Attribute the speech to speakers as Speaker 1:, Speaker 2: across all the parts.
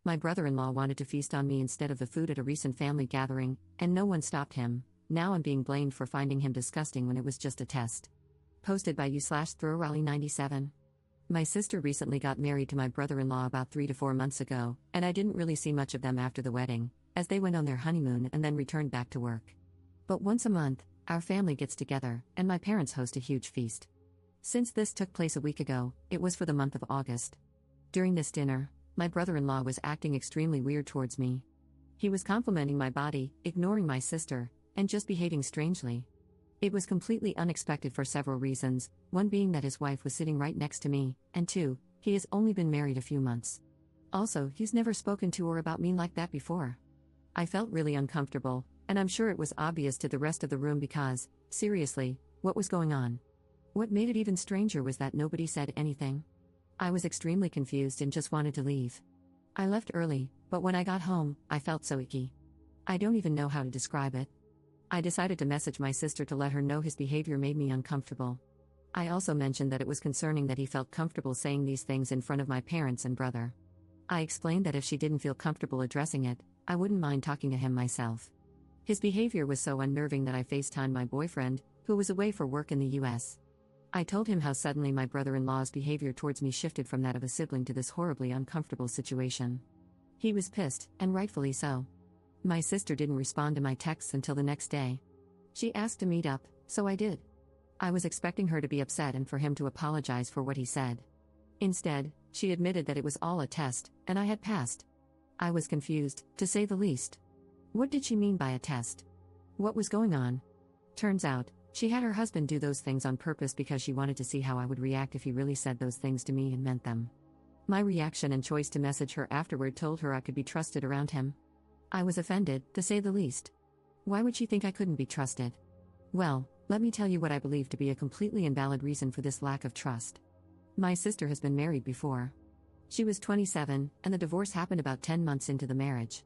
Speaker 1: My brother-in-law wanted to feast on me instead of the food at a recent family gathering, and no one stopped him. Now I'm being blamed for finding him disgusting when it was just a test. Posted by u/throwrally97. My sister recently got married to my brother-in-law about 3 to 4 months ago, and I didn't really see much of them after the wedding, as they went on their honeymoon and then returned back to work. But once a month, our family gets together, and my parents host a huge feast. Since this took place a week ago, it was for the month of August. During this dinner, my brother-in-law was acting extremely weird towards me. He was complimenting my body, ignoring my sister, and just behaving strangely. It was completely unexpected for several reasons, one being that his wife was sitting right next to me, and two, he has only been married a few months. Also, he's never spoken to or about me like that before. I felt really uncomfortable, and I'm sure it was obvious to the rest of the room because, seriously, what was going on? What made it even stranger was that nobody said anything. I was extremely confused and just wanted to leave. I left early, but when I got home, I felt so icky. I don't even know how to describe it. I decided to message my sister to let her know his behavior made me uncomfortable. I also mentioned that it was concerning that he felt comfortable saying these things in front of my parents and brother. I explained that if she didn't feel comfortable addressing it, I wouldn't mind talking to him myself. His behavior was so unnerving that I FaceTimed my boyfriend, who was away for work in the US. I told him how suddenly my brother-in-law's behavior towards me shifted from that of a sibling to this horribly uncomfortable situation. He was pissed, and rightfully so. My sister didn't respond to my texts until the next day. She asked to meet up, so I did. I was expecting her to be upset and for him to apologize for what he said. Instead, she admitted that it was all a test, and I had passed. I was confused, to say the least. What did she mean by a test? What was going on? Turns out, she had her husband do those things on purpose because she wanted to see how I would react if he really said those things to me and meant them. My reaction and choice to message her afterward told her I could be trusted around him. I was offended, to say the least. Why would she think I couldn't be trusted? Well, let me tell you what I believe to be a completely invalid reason for this lack of trust. My sister has been married before. She was 27, and the divorce happened about 10 months into the marriage.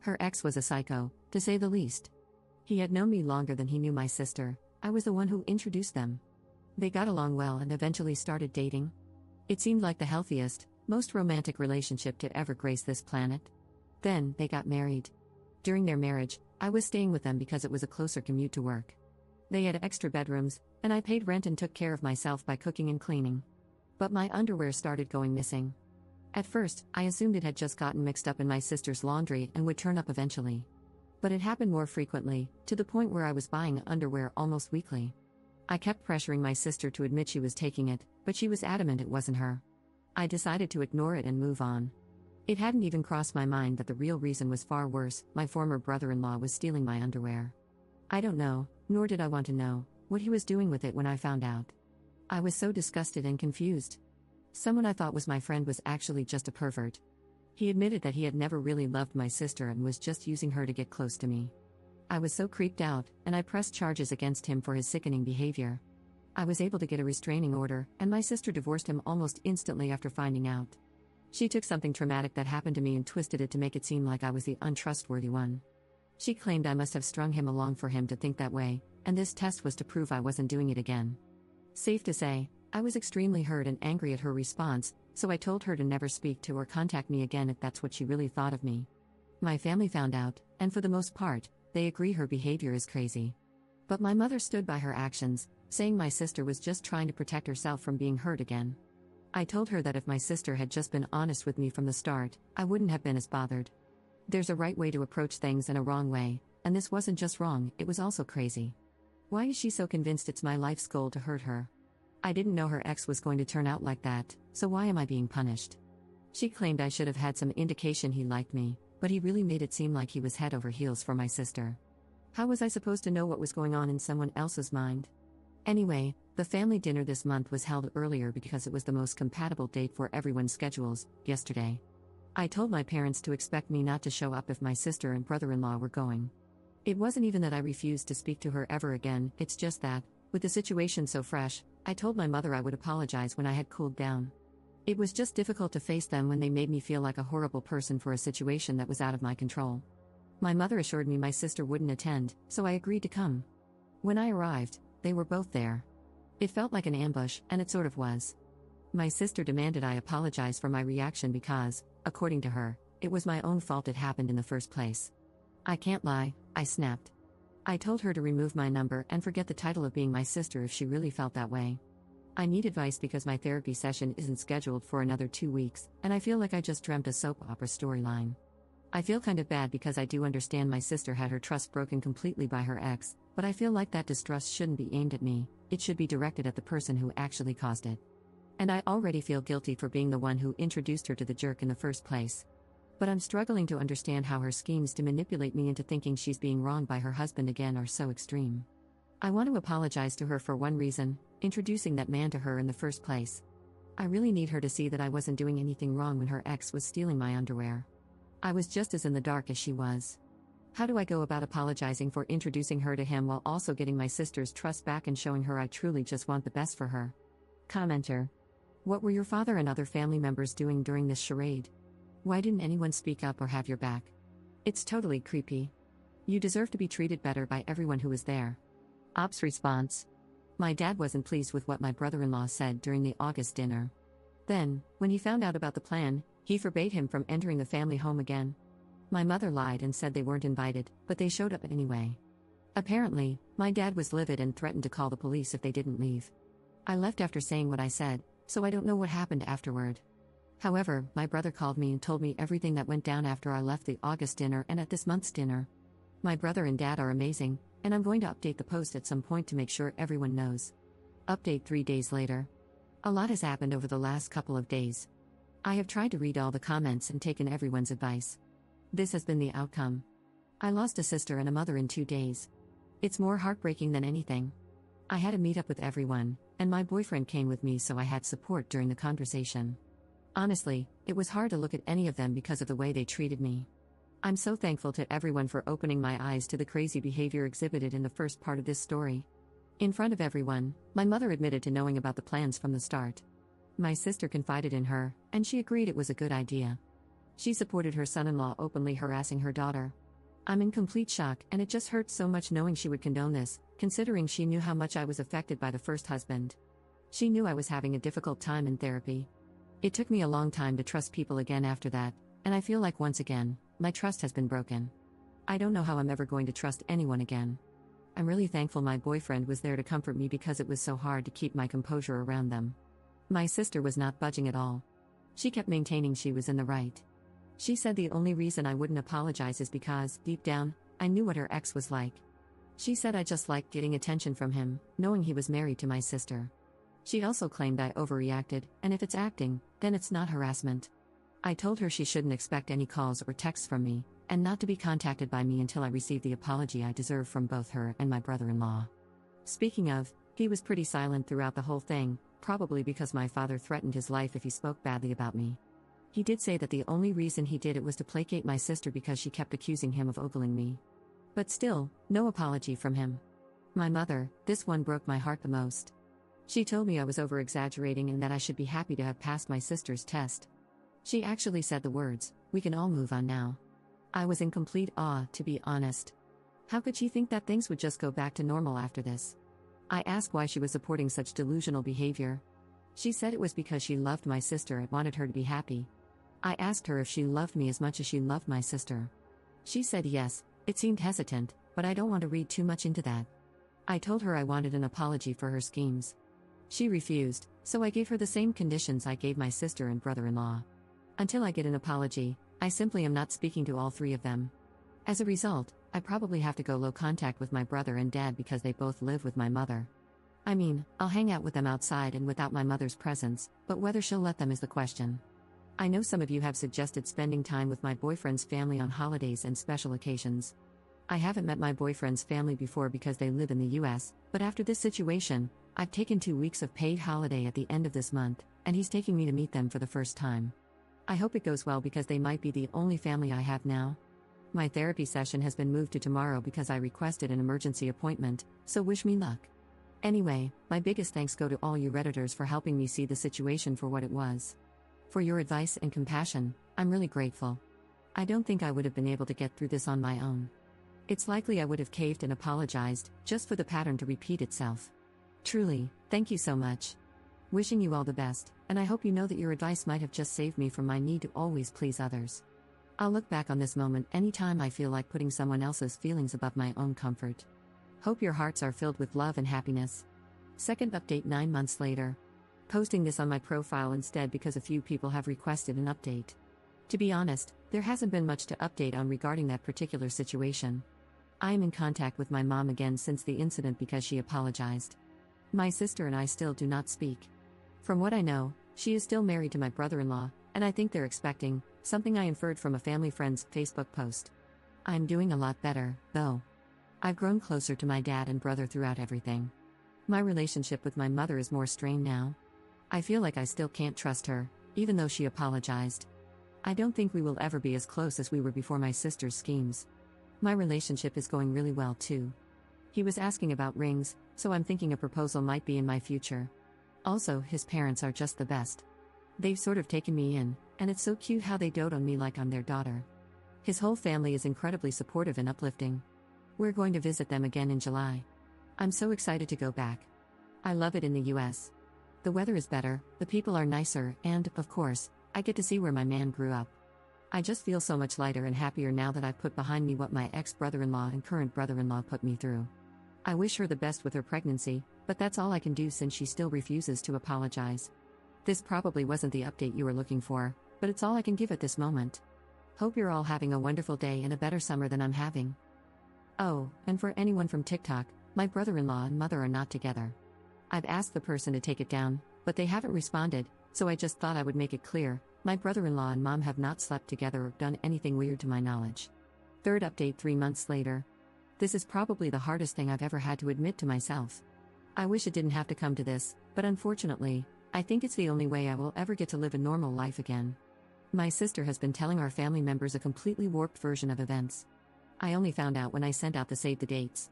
Speaker 1: Her ex was a psycho, to say the least. He had known me longer than he knew my sister. I was the one who introduced them. They got along well and eventually started dating. It seemed like the healthiest, most romantic relationship to ever grace this planet. Then, they got married. During their marriage, I was staying with them because it was a closer commute to work. They had extra bedrooms, and I paid rent and took care of myself by cooking and cleaning. But my underwear started going missing. At first, I assumed it had just gotten mixed up in my sister's laundry and would turn up eventually. But it happened more frequently, to the point where I was buying underwear almost weekly. I kept pressuring my sister to admit she was taking it, but she was adamant it wasn't her. I decided to ignore it and move on. It hadn't even crossed my mind that the real reason was far worse. My former brother-in-law was stealing my underwear. I don't know, nor did I want to know, what he was doing with it when I found out. I was so disgusted and confused. Someone I thought was my friend was actually just a pervert. He admitted that he had never really loved my sister and was just using her to get close to me. I was so creeped out, and I pressed charges against him for his sickening behavior. I was able to get a restraining order, and my sister divorced him almost instantly after finding out. She took something traumatic that happened to me and twisted it to make it seem like I was the untrustworthy one. She claimed I must have strung him along for him to think that way, and this test was to prove I wasn't doing it again. Safe to say, I was extremely hurt and angry at her response, so I told her to never speak to or contact me again if that's what she really thought of me. My family found out, and for the most part, they agree her behavior is crazy. But my mother stood by her actions, saying my sister was just trying to protect herself from being hurt again. I told her that if my sister had just been honest with me from the start, I wouldn't have been as bothered. There's a right way to approach things and a wrong way, and this wasn't just wrong, it was also crazy. Why is she so convinced it's my life's goal to hurt her? I didn't know her ex was going to turn out like that, so why am I being punished? She claimed I should have had some indication he liked me, but he really made it seem like he was head over heels for my sister. How was I supposed to know what was going on in someone else's mind? Anyway, the family dinner this month was held earlier because it was the most compatible date for everyone's schedules, yesterday. I told my parents to expect me not to show up if my sister and brother-in-law were going. It wasn't even that I refused to speak to her ever again, it's just that, with the situation so fresh, I told my mother I would apologize when I had cooled down. It was just difficult to face them when they made me feel like a horrible person for a situation that was out of my control. My mother assured me my sister wouldn't attend, so I agreed to come. When I arrived, they were both there. It felt like an ambush, and it sort of was. My sister demanded I apologize for my reaction because, according to her, It was my own fault it happened in the first place. I can't lie, I snapped. I told her to remove my number and forget the title of being my sister if she really felt that way. I need advice because my therapy session isn't scheduled for another 2 weeks, and I feel like I just dreamt a soap opera storyline. I feel kind of bad because I do understand my sister had her trust broken completely by her ex, but I feel like that distrust shouldn't be aimed at me, it should be directed at the person who actually caused it. And I already feel guilty for being the one who introduced her to the jerk in the first place. But I'm struggling to understand how her schemes to manipulate me into thinking she's being wronged by her husband again are so extreme. I want to apologize to her for one reason, introducing that man to her in the first place. I really need her to see that I wasn't doing anything wrong when her ex was stealing my underwear. I was just as in the dark as she was. How do I go about apologizing for introducing her to him while also getting my sister's trust back and showing her I truly just want the best for her? Commenter. What were your father and other family members doing during this charade? Why didn't anyone speak up or have your back? It's totally creepy. You deserve to be treated better by everyone who was there. Ops response. My dad wasn't pleased with what my brother-in-law said during the August dinner. Then, when he found out about the plan, he forbade him from entering the family home again. My mother lied and said they weren't invited, but they showed up anyway. Apparently, my dad was livid and threatened to call the police if they didn't leave. I left after saying what I said, so I don't know what happened afterward. However, my brother called me and told me everything that went down after I left the August dinner and at this month's dinner. My brother and dad are amazing, and I'm going to update the post at some point to make sure everyone knows. Update 3 days later. A lot has happened over the last couple of days. I have tried to read all the comments and taken everyone's advice. This has been the outcome. I lost a sister and a mother in 2 days. It's more heartbreaking than anything. I had a meetup with everyone, and my boyfriend came with me so I had support during the conversation. Honestly, it was hard to look at any of them because of the way they treated me. I'm so thankful to everyone for opening my eyes to the crazy behavior exhibited in the first part of this story. In front of everyone, my mother admitted to knowing about the plans from the start. My sister confided in her, and she agreed it was a good idea. She supported her son-in-law openly harassing her daughter. I'm in complete shock, and it just hurts so much knowing she would condone this, considering she knew how much I was affected by the first husband. She knew I was having a difficult time in therapy. It took me a long time to trust people again after that, and I feel like once again, my trust has been broken. I don't know how I'm ever going to trust anyone again. I'm really thankful my boyfriend was there to comfort me because it was so hard to keep my composure around them. My sister was not budging at all. She kept maintaining she was in the right. She said the only reason I wouldn't apologize is because, deep down, I knew what her ex was like. She said I just liked getting attention from him, knowing he was married to my sister. She also claimed I overreacted, and if it's acting, then it's not harassment. I told her she shouldn't expect any calls or texts from me, and not to be contacted by me until I received the apology I deserve from both her and my brother-in-law. Speaking of, he was pretty silent throughout the whole thing, probably because my father threatened his life if he spoke badly about me. He did say that the only reason he did it was to placate my sister because she kept accusing him of ogling me. But still, no apology from him. My mother, this one broke my heart the most. She told me I was over-exaggerating and that I should be happy to have passed my sister's test. She actually said the words, "We can all move on now." I was in complete awe, to be honest. How could she think that things would just go back to normal after this? I asked why she was supporting such delusional behavior. She said it was because she loved my sister and wanted her to be happy. I asked her if she loved me as much as she loved my sister. She said yes. It seemed hesitant, but I don't want to read too much into that. I told her I wanted an apology for her schemes. She refused, so I gave her the same conditions I gave my sister and brother-in-law. Until I get an apology, I simply am not speaking to all 3 of them. As a result, I probably have to go low contact with my brother and dad because they both live with my mother. I mean, I'll hang out with them outside and without my mother's presence, but whether she'll let them is the question. I know some of you have suggested spending time with my boyfriend's family on holidays and special occasions. I haven't met my boyfriend's family before because they live in the US, but after this situation, I've taken 2 weeks of paid holiday at the end of this month, and he's taking me to meet them for the first time. I hope it goes well because they might be the only family I have now. My therapy session has been moved to tomorrow because I requested an emergency appointment, so wish me luck. Anyway, my biggest thanks go to all you Redditors for helping me see the situation for what it was. For your advice and compassion, I'm really grateful. I don't think I would have been able to get through this on my own. It's likely I would have caved and apologized, just for the pattern to repeat itself. Truly, thank you so much. Wishing you all the best, and I hope you know that your advice might have just saved me from my need to always please others. I'll look back on this moment anytime I feel like putting someone else's feelings above my own comfort. Hope your hearts are filled with love and happiness. Second update 9 months later. Posting this on my profile instead because a few people have requested an update. To be honest, there hasn't been much to update on regarding that particular situation. I am in contact with my mom again since the incident because she apologized. My sister and I still do not speak. From what I know, she is still married to my brother-in-law, and I think they're expecting, something I inferred from a family friend's Facebook post. I'm doing a lot better, though. I've grown closer to my dad and brother throughout everything. My relationship with my mother is more strained now. I feel like I still can't trust her, even though she apologized. I don't think we will ever be as close as we were before my sister's schemes. My relationship is going really well too. He was asking about rings, so I'm thinking a proposal might be in my future. Also, his parents are just the best. They've sort of taken me in, and it's so cute how they dote on me like I'm their daughter. His whole family is incredibly supportive and uplifting. We're going to visit them again in July. I'm so excited to go back. I love it in the US. The weather is better, the people are nicer, and, of course, I get to see where my man grew up. I just feel so much lighter and happier now that I've put behind me what my ex-brother-in-law and current brother-in-law put me through. I wish her the best with her pregnancy, but that's all I can do since she still refuses to apologize. This probably wasn't the update you were looking for, but it's all I can give at this moment. Hope you're all having a wonderful day and a better summer than I'm having. Oh, and for anyone from TikTok, my brother-in-law and mother are not together. I've asked the person to take it down, but they haven't responded, so I just thought I would make it clear, my brother-in-law and mom have not slept together or done anything weird to my knowledge. Third update 3 months later. This is probably the hardest thing I've ever had to admit to myself. I wish it didn't have to come to this, but unfortunately, I think it's the only way I will ever get to live a normal life again. My sister has been telling our family members a completely warped version of events. I only found out when I sent out the save the dates.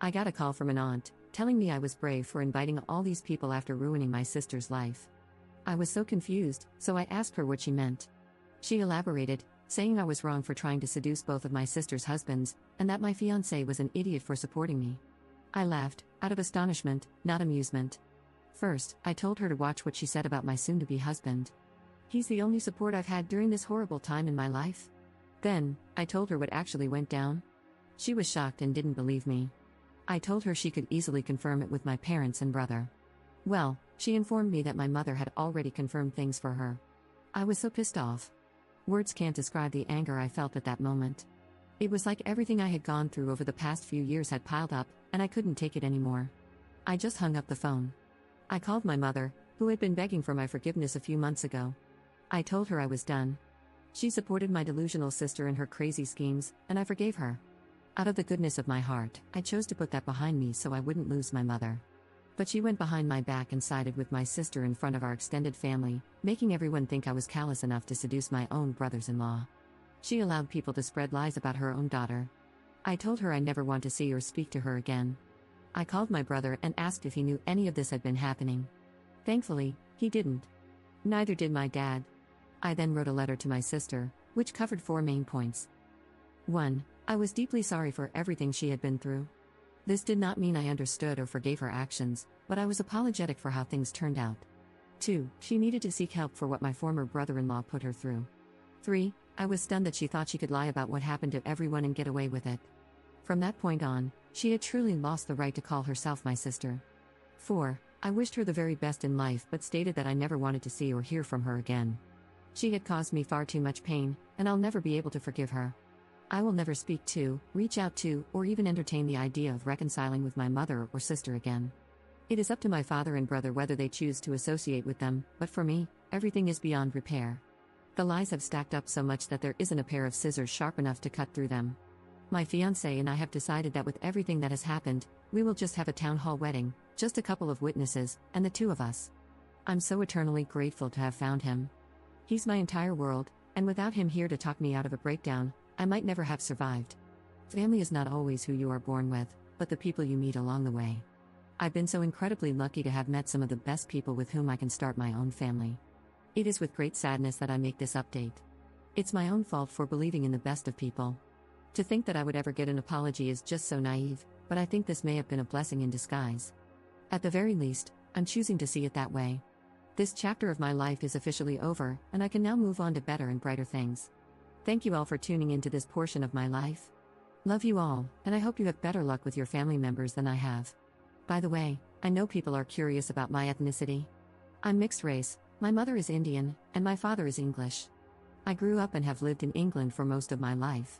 Speaker 1: I got a call from an aunt, telling me I was brave for inviting all these people after ruining my sister's life. I was so confused, so I asked her what she meant. She elaborated, saying I was wrong for trying to seduce both of my sister's husbands, and that my fiancé was an idiot for supporting me. I laughed, out of astonishment, not amusement. First, I told her to watch what she said about my soon-to-be husband. He's the only support I've had during this horrible time in my life. Then, I told her what actually went down. She was shocked and didn't believe me. I told her she could easily confirm it with my parents and brother. Well, she informed me that my mother had already confirmed things for her. I was so pissed off. Words can't describe the anger I felt at that moment. It was like everything I had gone through over the past few years had piled up, and I couldn't take it anymore. I just hung up the phone. I called my mother, who had been begging for my forgiveness a few months ago. I told her I was done. She supported my delusional sister in her crazy schemes, and I forgave her. Out of the goodness of my heart, I chose to put that behind me so I wouldn't lose my mother. But she went behind my back and sided with my sister in front of our extended family, making everyone think I was callous enough to seduce my own brothers-in-law. She allowed people to spread lies about her own daughter. I told her I never want to see or speak to her again. I called my brother and asked if he knew any of this had been happening. Thankfully, he didn't. Neither did my dad. I then wrote a letter to my sister, which covered 4 main points. 1. I was deeply sorry for everything she had been through. This did not mean I understood or forgave her actions, but I was apologetic for how things turned out. 2. She needed to seek help for what my former brother-in-law put her through. 3. I was stunned that she thought she could lie about what happened to everyone and get away with it. From that point on, she had truly lost the right to call herself my sister. 4. I wished her the very best in life but stated that I never wanted to see or hear from her again. She had caused me far too much pain, and I'll never be able to forgive her. I will never speak to, reach out to, or even entertain the idea of reconciling with my mother or sister again. It is up to my father and brother whether they choose to associate with them, but for me, everything is beyond repair. The lies have stacked up so much that there isn't a pair of scissors sharp enough to cut through them. My fiancé and I have decided that with everything that has happened, we will just have a town hall wedding, just a couple of witnesses, and the 2 of us. I'm so eternally grateful to have found him. He's my entire world, and without him here to talk me out of a breakdown, I might never have survived. Family is not always who you are born with, but the people you meet along the way. I've been so incredibly lucky to have met some of the best people with whom I can start my own family. It is with great sadness that I make this update. It's my own fault for believing in the best of people. To think that I would ever get an apology is just so naive, but I think this may have been a blessing in disguise. At the very least, I'm choosing to see it that way. This chapter of my life is officially over, and I can now move on to better and brighter things. Thank you all for tuning into this portion of my life. Love you all, and I hope you have better luck with your family members than I have. By the way, I know people are curious about my ethnicity. I'm mixed race, my mother is Indian, and my father is English. I grew up and have lived in England for most of my life.